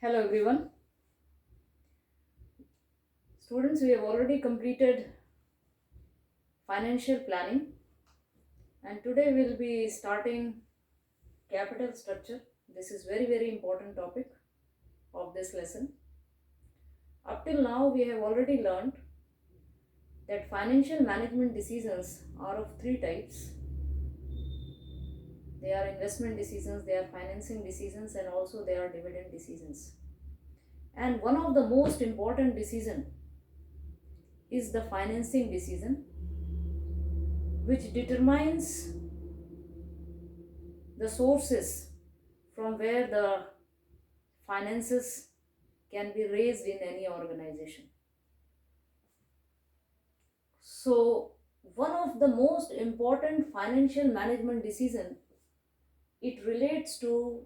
Hello everyone. Students, we have already completed financial planning and today we'll be starting capital structure. This is very important topic of this lesson. Up till now we have already learned that financial management decisions are of three types. They are investment decisions, they are financing decisions, and also they are dividend decisions. And one of the most important decision is the financing decision, which determines the sources from where the finances can be raised in any organization. So, one of the most important financial management decision, it relates to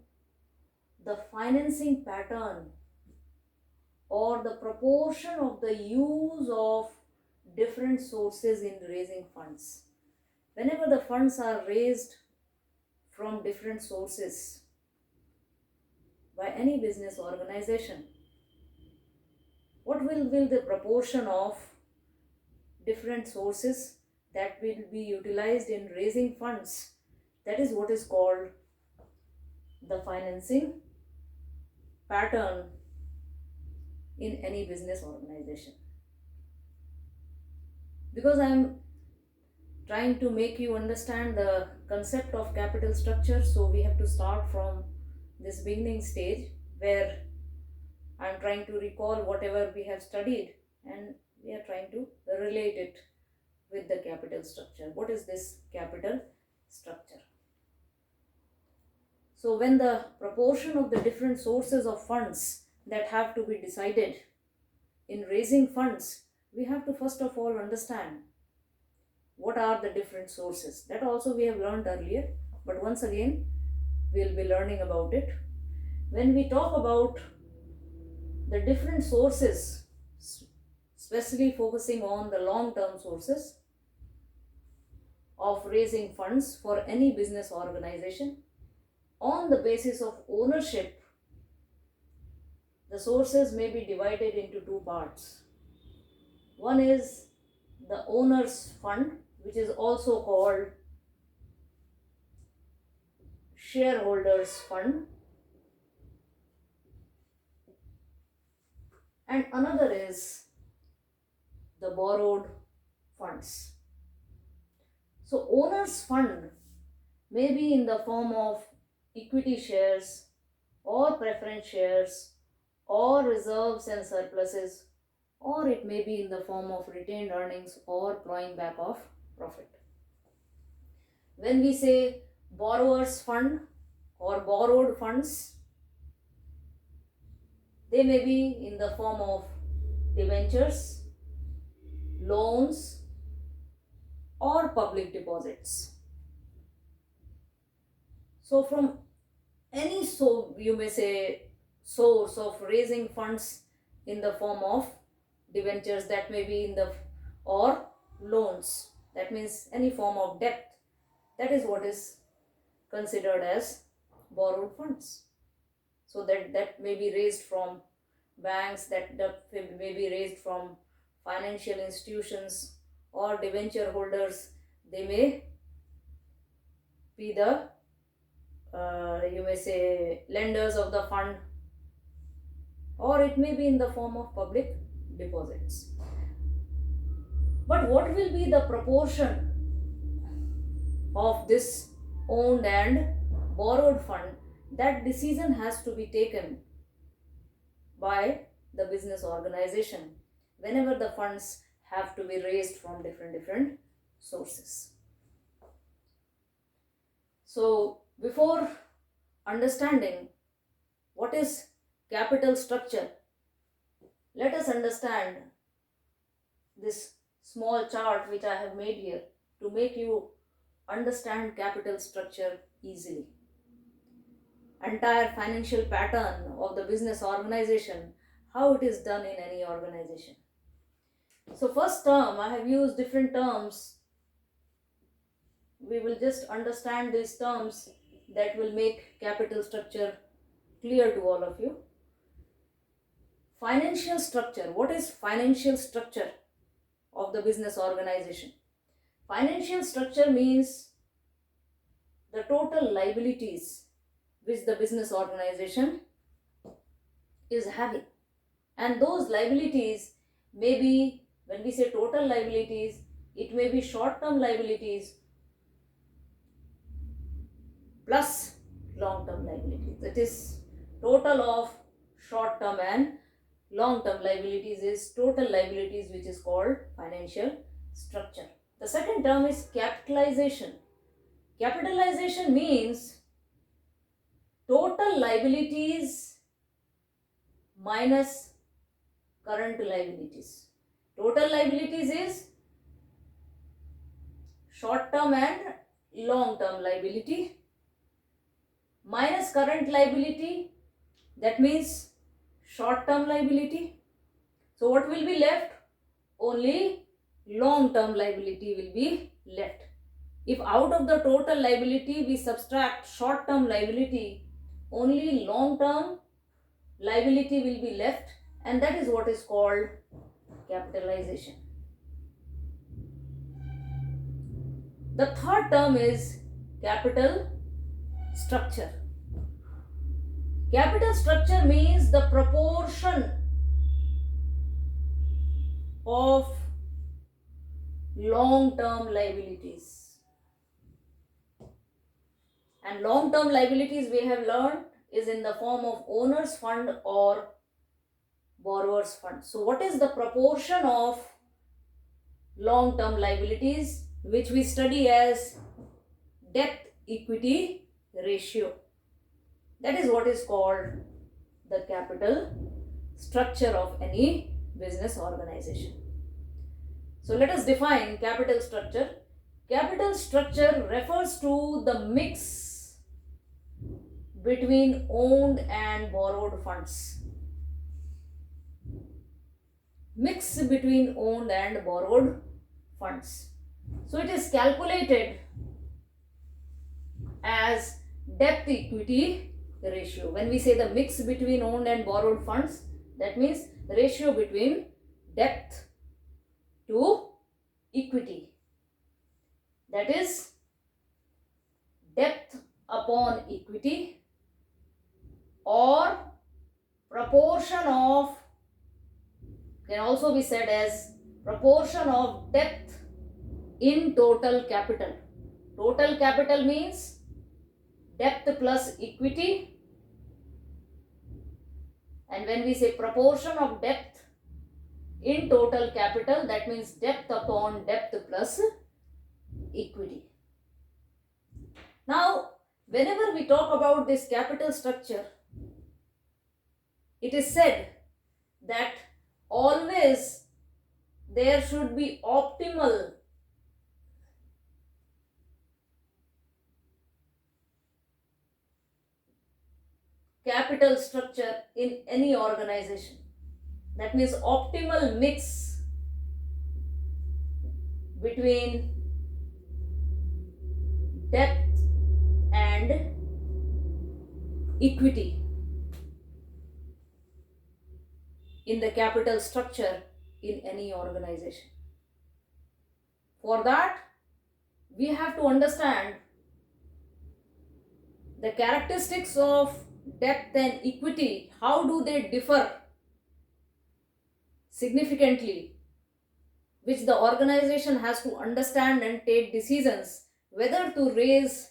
the financing pattern or the proportion of the use of different sources in raising funds. Whenever the funds are raised from different sources by any business organization, what will the proportion of different sources that will be utilized in raising funds? That is what is called the financing pattern in any business organization. Because I am trying to make you understand the concept of capital structure, so we have to start from this beginning stage where I am trying to recall whatever we have studied and we are trying to relate it with the capital structure. What is this capital structure? So when the proportion of the different sources of funds that have to be decided in raising funds, we have to first of all understand what are the different sources. That also we have learned earlier, but once again we'll be learning about it. When we talk about the different sources, especially focusing on the long-term sources of raising funds for any business organization, on the basis of ownership, the sources may be divided into two parts. One is the owner's fund, which is also called shareholders fund, and another is the borrowed funds. So owner's fund may be in the form of equity shares or preference shares or reserves and surpluses, or it may be in the form of retained earnings or plowing back of profit. When we say borrower's fund or borrowed funds, they may be in the form of debentures, loans, or public deposits. So from any, so you may say, source of raising funds in the form of debentures, that may be in the, or loans, that means any form of debt, that is what is considered as borrowed funds. So that may be raised from banks, that may be raised from financial institutions or debenture holders. They may be the you may say lenders of the fund, or it may be in the form of public deposits. But what will be the proportion of this owned and borrowed fund? That decision has to be taken by the business organization whenever the funds have to be raised from different sources. So before understanding what is capital structure, let us understand this small chart which I have made here to make you understand capital structure easily. Entire financial pattern of the business organization, how it is done in any organization. So first term, I have used different terms. We will just understand these terms that will make capital structure clear to all of you. Financial structure. What is financial structure of the business organization? Financial structure means the total liabilities which the business organization is having. And those liabilities may be, when we say total liabilities, it may be short term liabilities plus long term liabilities. That is, total of short term and long term liabilities is total liabilities, which is called financial structure. The second term is capitalization. Capitalization means total liabilities minus current liabilities. Total liabilities is short term and long term liability minus current liability, that means short term liability. So what will be left? Only long term liability will be left. If out of the total liability we subtract short term liability, only long term liability will be left, and that is what is called capitalization. The third term is capital structure. Capital structure means the proportion of long term liabilities. And long term liabilities, we have learned, is in the form of owner's fund or borrower's fund. So what is the proportion of long term liabilities, which we study as debt equity ratio? That is what is called the capital structure of any business organization. So let us define capital structure. Capital structure refers to the mix between owned and borrowed funds. Mix between owned and borrowed funds. So it is calculated as debt equity ratio. When we say the mix between owned and borrowed funds, that means the ratio between debt to equity. That is debt upon equity, or proportion of, can also be said as proportion of debt in total capital. Total capital means debt plus equity, and when we say proportion of debt in total capital, that means debt upon debt plus equity. Now, whenever we talk about this capital structure, it is said that always there should be optimal capital structure in any organization. That means optimal mix between debt and equity in the capital structure in any organization. For that, we have to understand the characteristics of debt and equity. How do they differ significantly, which the organization has to understand and take decisions whether to raise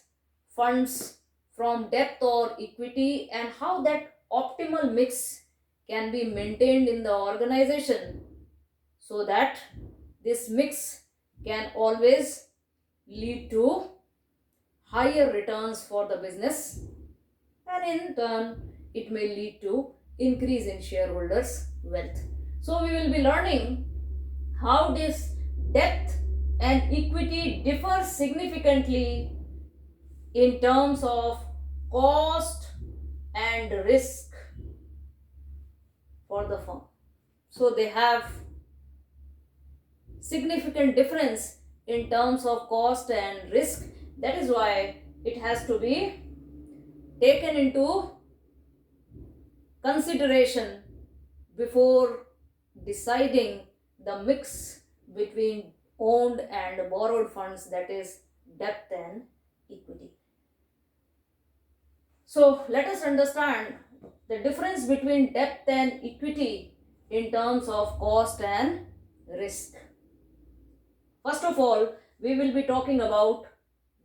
funds from debt or equity, and how that optimal mix can be maintained in the organization so that this mix can always lead to higher returns for the business, and in turn it may lead to increase in shareholders' wealth. So we will be learning how this debt and equity differ significantly in terms of cost and risk for the firm. So they have significant difference in terms of cost and risk. That is why it has to be taken into consideration before deciding the mix between owned and borrowed funds, that is debt and equity. So let us understand the difference between debt and equity in terms of cost and risk. First of all, we will be talking about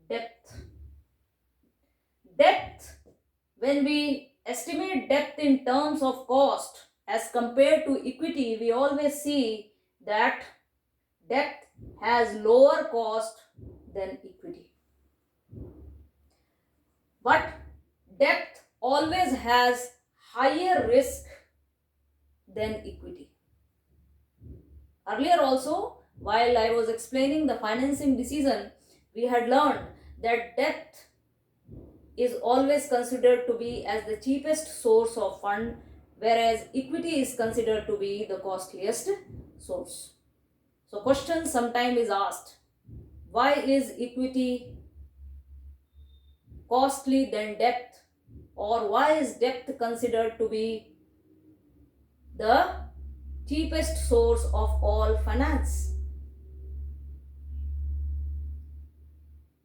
debt. Debt, when we estimate debt in terms of cost as compared to equity, we always see that debt has lower cost than equity. But debt always has higher risk than equity. Earlier also, while I was explaining the financing decision, we had learned that debt is always considered to be as the cheapest source of fund, whereas equity is considered to be the costliest source. So question sometimes is asked, why is equity costly than debt, or why is debt considered to be the cheapest source of all finance?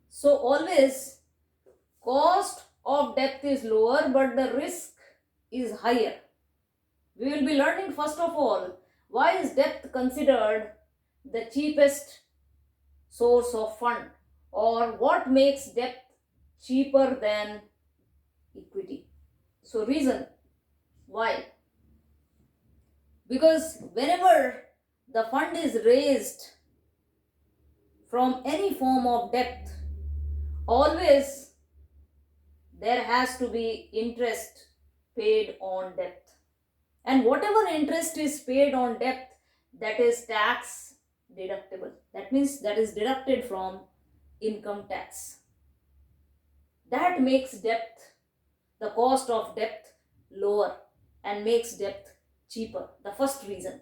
So always cost of debt is lower but the risk is higher. We will be learning first of all, why is debt considered the cheapest source of fund, or what makes debt cheaper than equity. So reason why? Because whenever the fund is raised from any form of debt, always there has to be interest paid on debt. And whatever interest is paid on debt, that is tax deductible. That means that is deducted from income tax. That makes debt, the cost of debt, lower and makes debt cheaper. The first reason.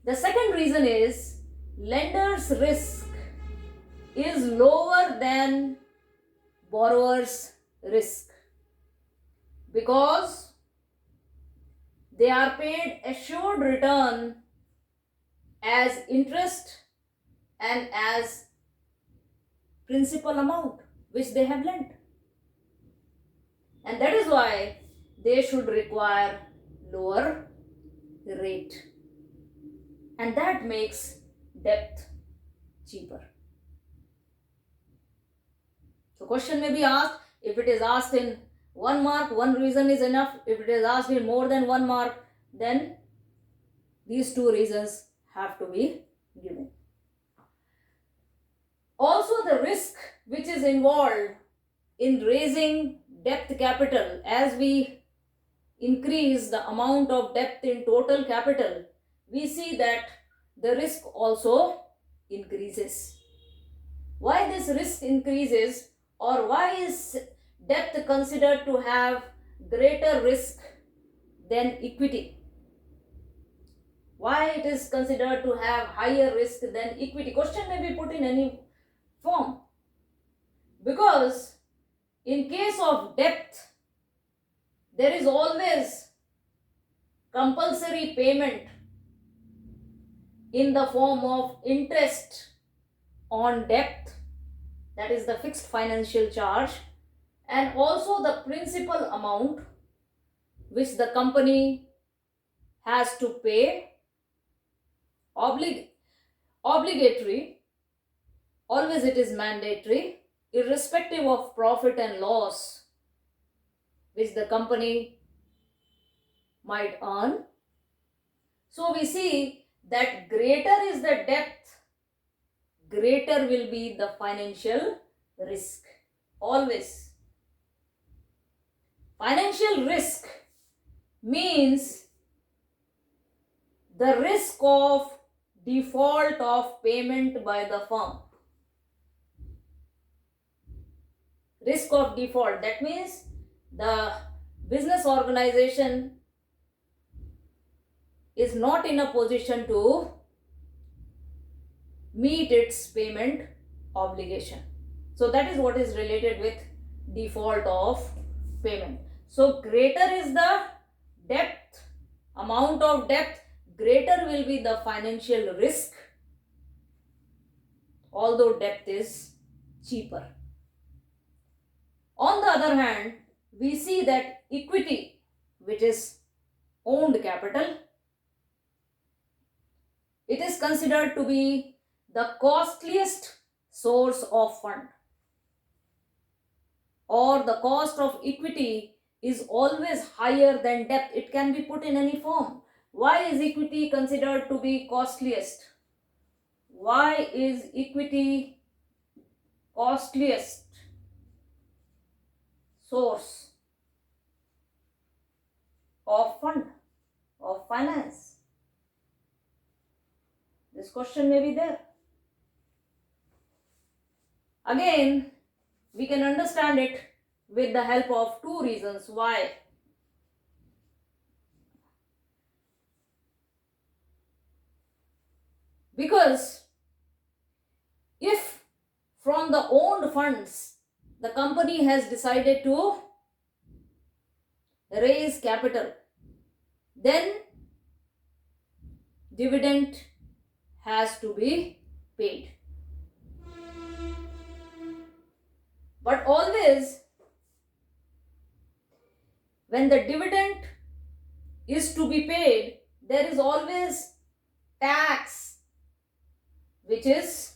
The second reason is lender's risk is lower than borrower's risk, because they are paid assured return as interest and as principal amount which they have lent. And that is why they should require lower rate. And that makes debt cheaper. So question may be asked, if it is asked in 1 mark, one reason is enough. If it is asked in more than 1 mark, then these two reasons have to be given. Also the risk which is involved in raising debt capital, as we increase the amount of debt in total capital, we see that the risk also increases. Why this risk increases, or why is debt considered to have greater risk than equity? Why it is considered to have higher risk than equity? Question may be put in any form. Because in case of debt, there is always compulsory payment in the form of interest on debt, that is the fixed financial charge, and also the principal amount which the company has to pay, obligatory, always it is mandatory, irrespective of profit and loss which the company might earn. So we see that greater is the debt, greater will be the financial risk. Always. Financial risk means the risk of default of payment by the firm. Risk of default, that means the business organization is not in a position to meet its payment obligation. So that is what is related with default of payment. So greater is the debt, amount of debt, greater will be the financial risk, although debt is cheaper. On the other hand, we see that equity, which is owned capital, it is considered to be the costliest source of fund, or the cost of equity is always higher than debt. It can be put in any form. Why is equity considered to be costliest? Why is equity costliest source of fund, of finance? This question may be there. Again, we can understand it with the help of two reasons why. Because if from the owned funds the company has decided to raise capital, then dividend has to be paid. But always, when the dividend is to be paid, there is always tax which is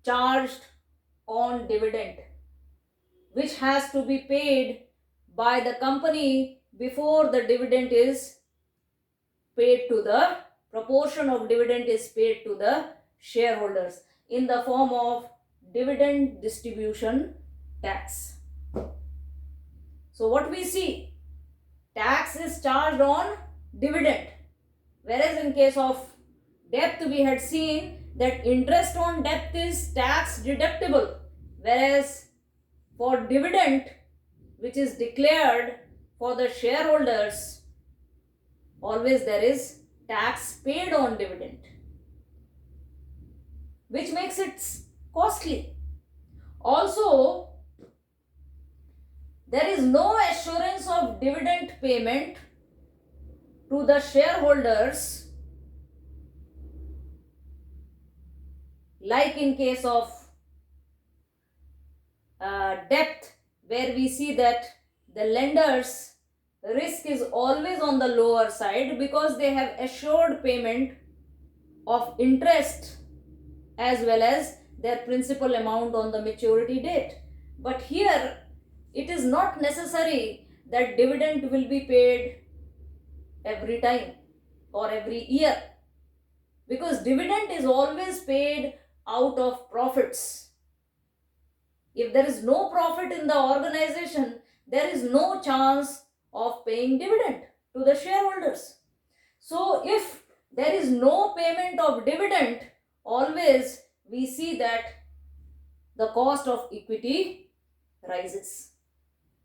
charged on dividend, which has to be paid by the company before the dividend is paid to the proportion of dividend is paid to the shareholders in the form of dividend distribution tax. So what we see, tax is charged on dividend, whereas in case of debt we had seen that interest on debt is tax deductible, whereas for dividend which is declared for the shareholders, always there is tax paid on dividend, which makes it costly. Also, there is no assurance of dividend payment to the shareholders, like in case of debt, where we see that the lenders' risk is always on the lower side because they have assured payment of interest as well as their principal amount on the maturity date. But here it is not necessary that dividend will be paid every time or every year, because dividend is always paid out of profits. If there is no profit in the organization, there is no chance of paying dividend to the shareholders. So if there is no payment of dividend, always we see that the cost of equity rises,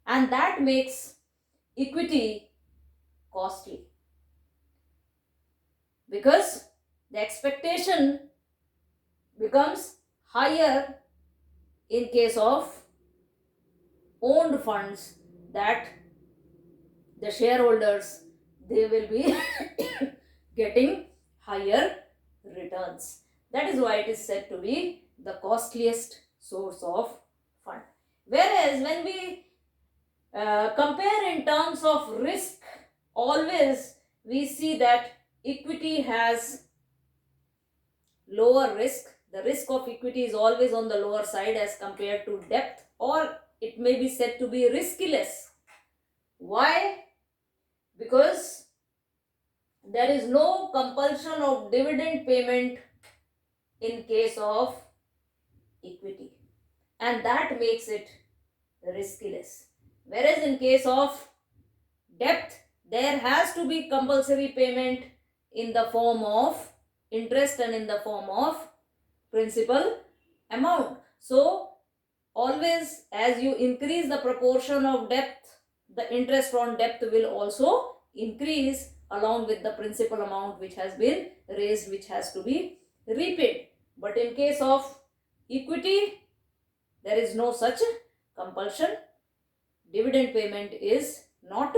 and that makes equity costly, because the expectation becomes higher in case of owned funds, that the shareholders, they will be getting higher returns. That is why it is said to be the costliest source of fund. Whereas when we compare in terms of risk, always we see that equity has lower risk. The risk of equity is always on the lower side as compared to debt, or it may be said to be risky-less. Why? Because there is no compulsion of dividend payment in case of equity, and that makes it risky-less. Whereas in case of debt, there has to be compulsory payment in the form of interest and in the form of principal amount. So always, as you increase the proportion of debt, the interest on debt will also increase along with the principal amount which has been raised, which has to be repaid. But in case of equity, there is no such compulsion. Dividend payment is not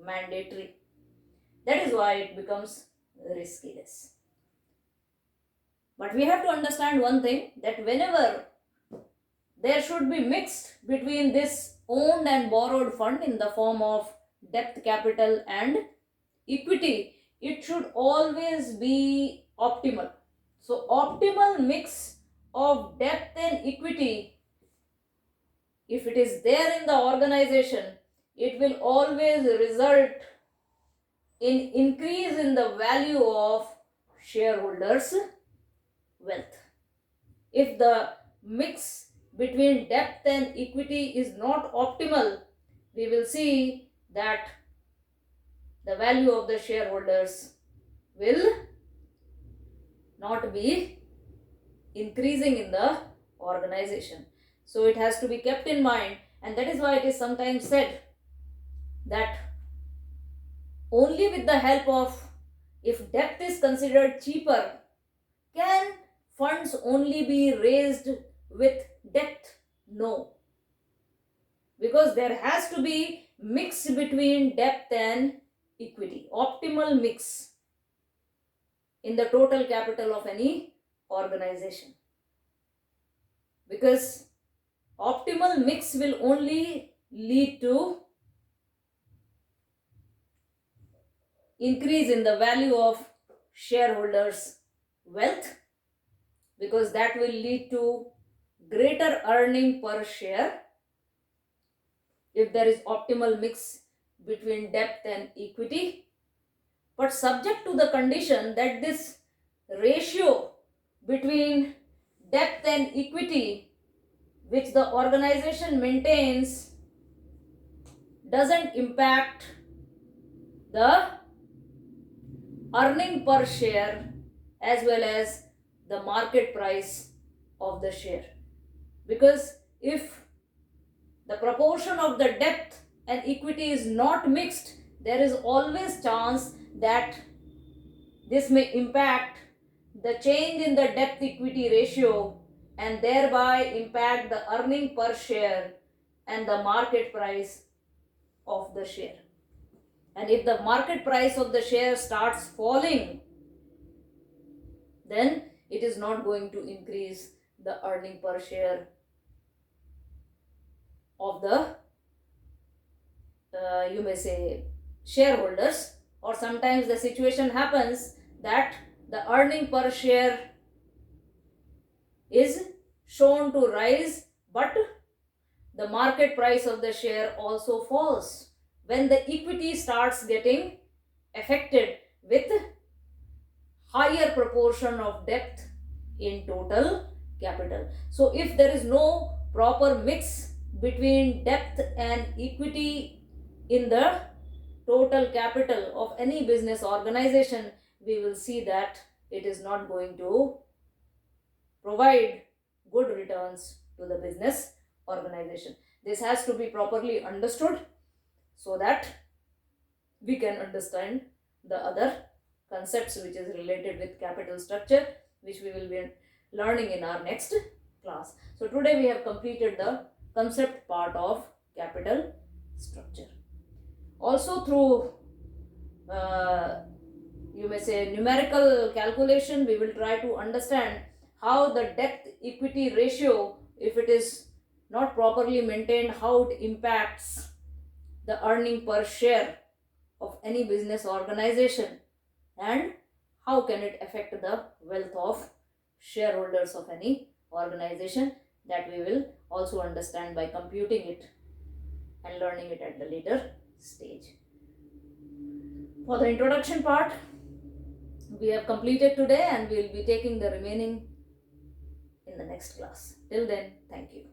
mandatory. That is why it becomes riskiness. But we have to understand one thing, that whenever there should be mixed between this owned and borrowed fund in the form of debt capital and equity, it should always be optimal. So optimal mix of debt and equity, if it is there in the organization, it will always result in increase in the value of shareholders' wealth. If the mix between debt and equity is not optimal, we will see that the value of the shareholders will not be increasing in the organization. So it has to be kept in mind, and that is why it is sometimes said that only with the help of, if debt is considered cheaper, can funds only be raised with debt? No, because there has to be mix between debt and equity, optimal mix in the total capital of any organization, because optimal mix will only lead to increase in the value of shareholders' wealth, because that will lead to greater earning per share if there is optimal mix between debt and equity, but subject to the condition that this ratio between debt and equity which the organization maintains doesn't impact the earning per share as well as the market price of the share. Because if the proportion of the debt and equity is not mixed, there is always chance that this may impact the change in the debt equity ratio and thereby impact the earning per share and the market price of the share. And if the market price of the share starts falling, then it is not going to increase the earning per share of the you may say shareholders, or sometimes the situation happens that the earning per share is shown to rise but the market price of the share also falls when the equity starts getting affected with higher proportion of debt in total capital. So if there is no proper mix between debt and equity in the total capital of any business organization, we will see that it is not going to provide good returns to the business organization. This has to be properly understood so that we can understand the other concepts which is related with capital structure, which we will be learning in our next class. So today we have completed the concept part of capital structure. Also through you may say numerical calculation, we will try to understand how the debt equity ratio, if it is not properly maintained, how it impacts the earning per share of any business organization, and how can it affect the wealth of shareholders of any organization. That we will also understand by computing it and learning it at the later stage. For the introduction part, we have completed today and we will be taking the remaining in the next class. Till then, thank you.